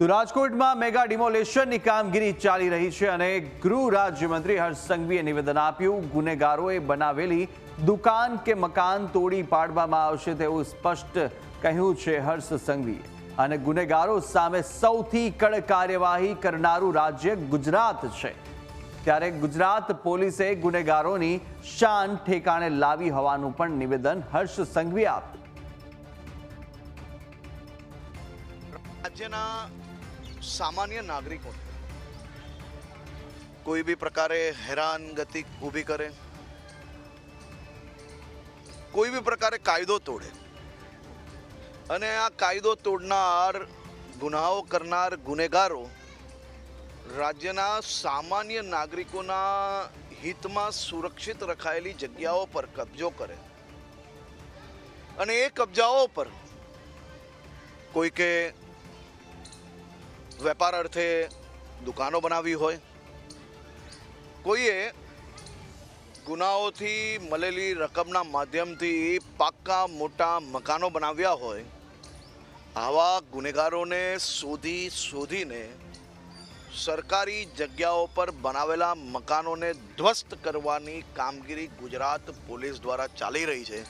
તો રાજકોટમાં મેગા ડિમોલેશનની કામગીરી ચાલી રહી છે અને ગૃહ રાજ્યમંત્રી હર્ષ સંઘવીએ નિવેદન આપ્યું, ગુનેગારોએ બનાવેલી દુકાન કે મકાન તોડી પાડવામાં આવશે તેવું સ્પષ્ટ કહ્યું છે હર્ષ સંઘવીએ। અને ગુનેગારો સામે સૌથી કડક કાર્યવાહી કરનારું રાજ્ય ગુજરાત છે, ત્યારે ગુજરાત પોલીસે ગુનેગારોની શાન ઠેકાણે લાવી હોવાનું પણ નિવેદન હર્ષ સંઘવીએ આપ્યું। રાજ્યના સામાન્ય નાગરિકો કોઈ બી પ્રકારે હેરાનગતિ ઊભી કરે, કોઈ બી પ્રકારે કાયદો તોડે અને આ કાયદો તોડનાર, ગુનાઓ કરનાર ગુનેગારો રાજ્યના સામાન્ય નાગરિકોના હિતમાં સુરક્ષિત રખાયેલી જગ્યાઓ પર કબજો કરે અને એ કબજાઓ પર કોઈકે વેપાર અર્થે દુકાનો બનાવી હોય, કોઈએ ગુનાઓથી મળેલી રકમના માધ્યમથી પાક્કા મોટા મકાનો બનાવ્યા હોય, આવા ગુનેગારોને શોધીને સરકારી જગ્યાઓ પર બનાવેલા મકાનોને ધ્વસ્ત કરવાની કામગીરી ગુજરાત પોલીસ દ્વારા ચાલી રહી છે।